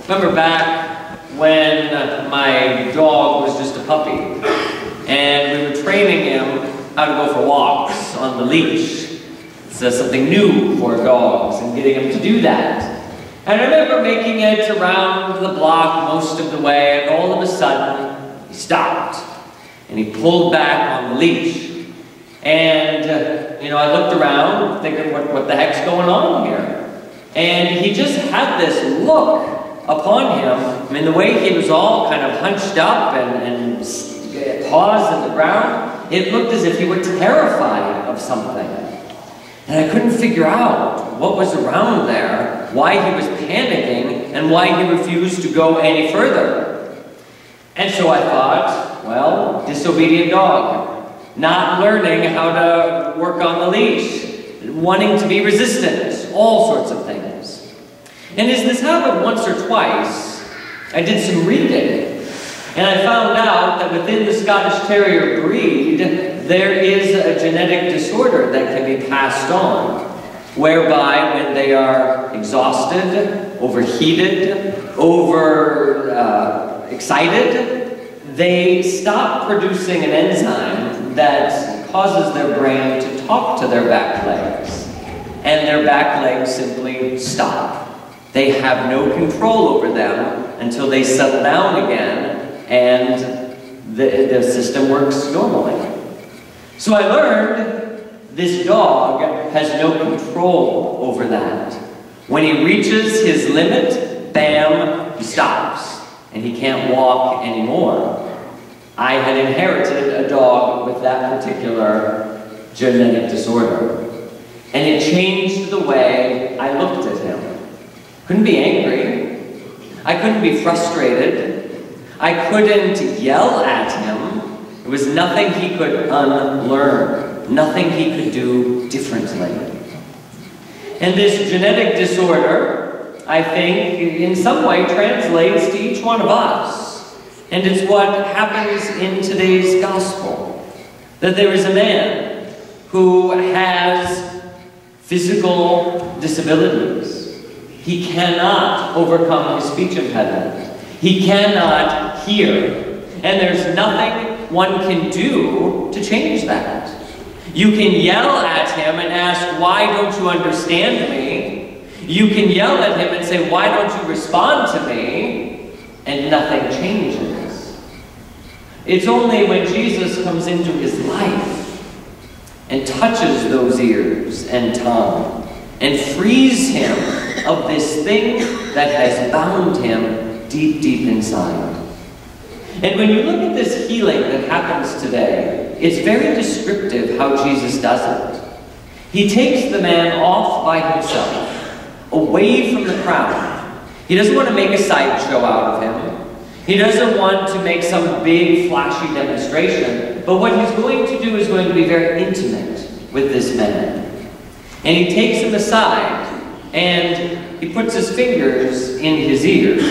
Remember back when my dog was just a puppy, and we were training him how to go for walks on the leash. It's something new for dogs, and getting him to do that. And I remember making it around the block most of the way, and all of a sudden, he stopped. And he pulled back on the leash. And, I looked around, thinking, what the heck's going on here? And he just had this look upon him. I mean, the way he was all kind of hunched up and paws in the ground, it looked as if he were terrified of something. And I couldn't figure out what was around there, why he was panicking, and why he refused to go any further. And so I thought, well, disobedient dog. Not learning how to work on the leash, wanting to be resistant, all sorts of things. And as this happened once or twice, I did some reading, and I found out that within the Scottish Terrier breed, there is a genetic disorder that can be passed on, whereby when they are exhausted, overheated, excited, they stop producing an enzyme that causes their brain to talk to their back legs, and their back legs simply stop. They have no control over them until they settle down again, and the system works normally. So I learned this dog has no control over that. When he reaches his limit, bam, he stops, and he can't walk anymore. I had inherited a dog with that particular genetic disorder. And it changed the way I looked at him. Couldn't be angry. I couldn't be frustrated. I couldn't yell at him. There was nothing he could unlearn. Nothing he could do differently. And this genetic disorder, I think, in some way translates to each one of us. And it's what happens in today's gospel. That there is a man who has physical disabilities. He cannot overcome his speech impediment. He cannot hear. And there's nothing one can do to change that. You can yell at him and ask, why don't you understand me? You can yell at him and say, why don't you respond to me? And nothing changes. It's only when Jesus comes into his life and touches those ears and tongue and frees him of this thing that has bound him deep, deep inside. And when you look at this healing that happens today, it's very descriptive how Jesus does it. He takes the man off by himself, away from the crowd. He doesn't want to make a sideshow out of him. He doesn't want to make some big, flashy demonstration, but what he's going to do is going to be very intimate with this man. And he takes him aside, and he puts his fingers in his ears,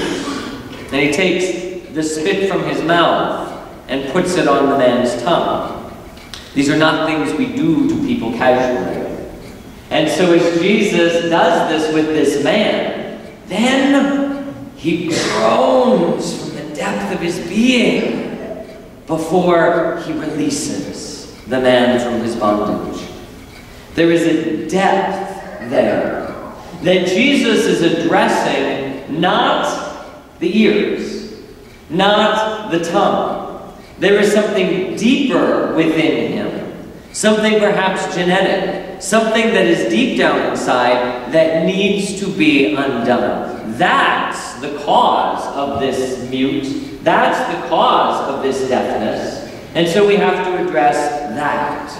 and he takes the spit from his mouth and puts it on the man's tongue. These are not things we do to people casually. And so as Jesus does this with this man, then he groans from the depth of his being before he releases the man from his bondage. There is a depth there that Jesus is addressing, not the ears, not the tongue. There is something deeper within him, something perhaps genetic, something that is deep down inside that needs to be undone. That's the cause of this mute. That's the cause of this deafness. And so we have to address that.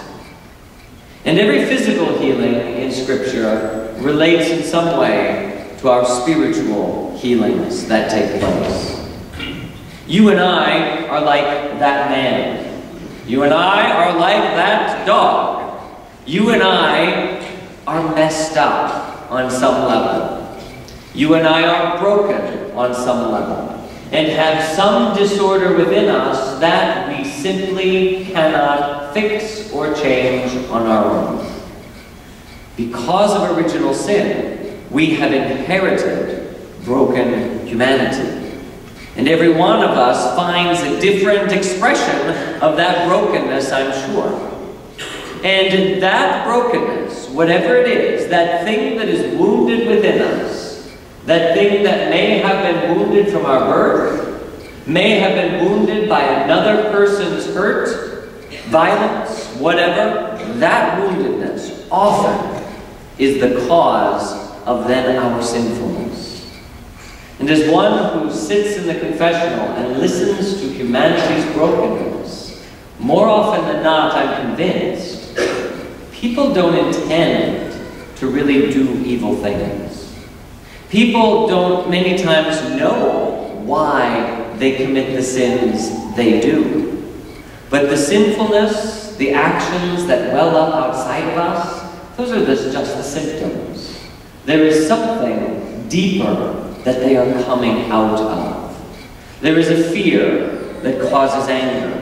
And every physical healing in Scripture relates in some way to our spiritual healings that take place. You and I are like that man. You and I are like that dog. You and I are messed up on some level. You and I are broken on some level and have some disorder within us that we simply cannot fix or change on our own. Because of original sin, we have inherited broken humanity. And every one of us finds a different expression of that brokenness, I'm sure. And that brokenness, whatever it is, that thing that is wounded within us, that thing that may have been wounded from our birth, may have been wounded by another person's hurt, violence, whatever, that woundedness often is the cause of then our sinfulness. And as one who sits in the confessional and listens to humanity's brokenness, more often than not, I'm convinced, people don't intend to really do evil things. People don't many times know why they commit the sins they do. But the sinfulness, the actions that well up outside of us, those are just the symptoms. There is something deeper that they are coming out of. There is a fear that causes anger.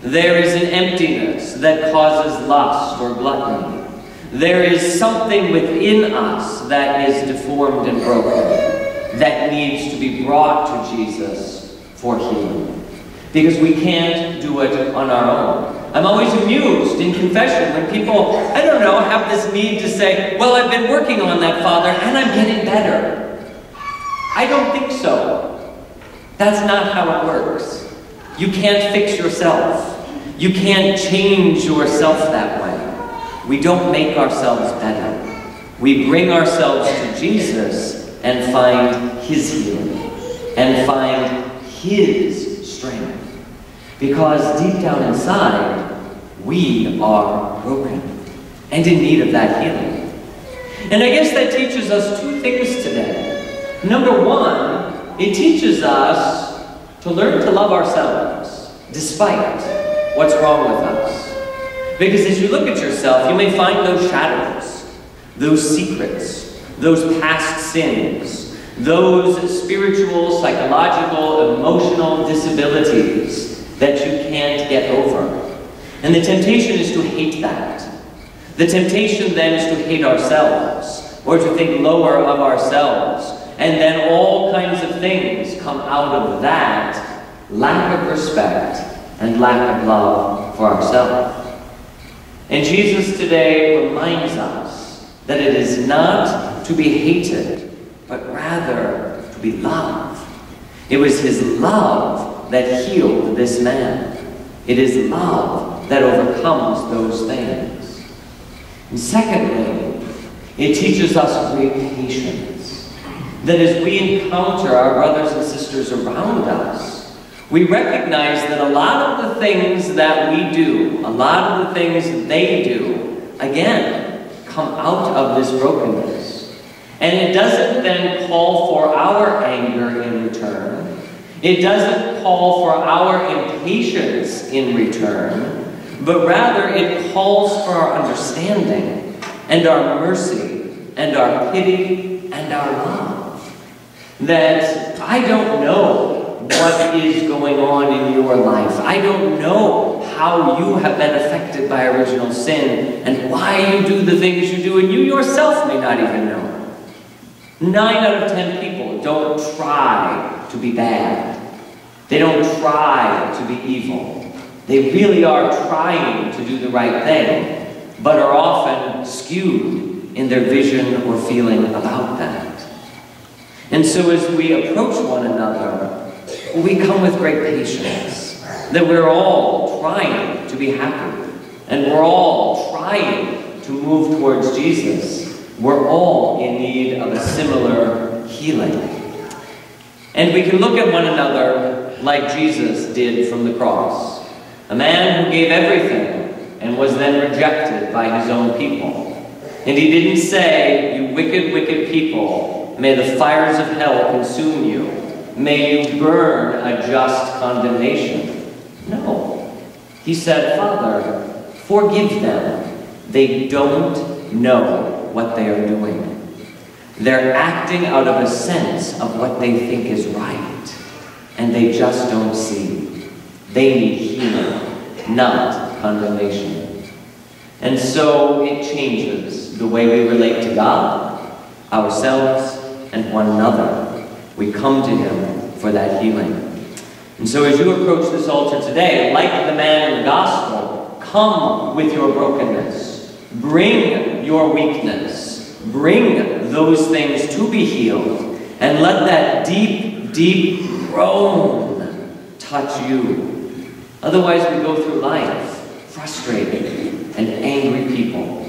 There is an emptiness that causes lust or gluttony. There is something within us that is deformed and broken that needs to be brought to Jesus for healing. Because we can't do it on our own. I'm always amused in confession when people, I don't know, have this need to say, well, I've been working on that, Father, and I'm getting better. I don't think so. That's not how it works. You can't fix yourself. You can't change yourself that way. We don't make ourselves better. We bring ourselves to Jesus and find His healing and find His strength. Because deep down inside, we are broken and in need of that healing. And I guess that teaches us two things today. Number one, it teaches us to learn to love ourselves despite what's wrong with us. Because as you look at yourself, you may find those shadows, those secrets, those past sins, those spiritual, psychological, emotional disabilities that you can't get over. And the temptation is to hate that. The temptation then is to hate ourselves, or to think lower of ourselves. And then all kinds of things come out of that lack of respect and lack of love for ourselves. And Jesus today reminds us that it is not to be hated, but rather to be loved. It was His love that healed this man. It is love that overcomes those things. And secondly, it teaches us great patience. That as we encounter our brothers and sisters around us, we recognize that a lot of the things that we do, a lot of the things that they do, again, come out of this brokenness. And it doesn't then call for our anger in return. It doesn't call for our impatience in return, but rather it calls for our understanding and our mercy and our pity and our love. That I don't know what is going on in your life. I don't know how you have been affected by original sin and why you do the things you do, and you yourself may not even know. 9 out of 10 people don't try to be bad. They don't try to be evil. They really are trying to do the right thing, but are often skewed in their vision or feeling about that. And so as we approach one another, we come with great patience, that we're all trying to be happy, and we're all trying to move towards Jesus. We're all in need of a similar healing. And we can look at one another like Jesus did from the cross, a man who gave everything and was then rejected by His own people. And He didn't say, "You wicked, wicked people, may the fires of hell consume you. May you burn a just condemnation." No. He said, "Father, forgive them. They don't know what they are doing." They're acting out of a sense of what they think is right, and they just don't see. They need healing, not condemnation. And so it changes the way we relate to God, ourselves, and one another. We come to him for that healing. And so as you approach this altar today, like the man in the gospel, come with your brokenness. Bring your weakness. Bring those things to be healed. And let that deep, deep groan touch you. Otherwise we go through life frustrated and angry people.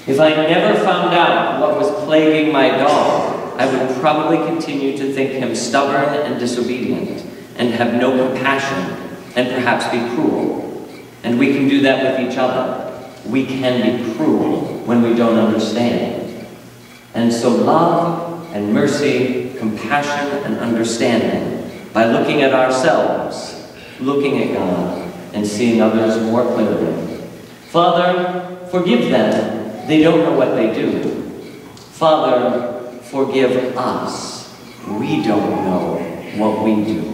If I never found out what was plaguing my dog, I would probably continue to think him stubborn and disobedient, and have no compassion, and perhaps be cruel. And we can do that with each other. We can be cruel when we don't understand. And so love and mercy, compassion and understanding, by looking at ourselves, looking at God, and seeing others more clearly. Father, forgive them. They don't know what they do. Father, forgive us. We don't know what we do.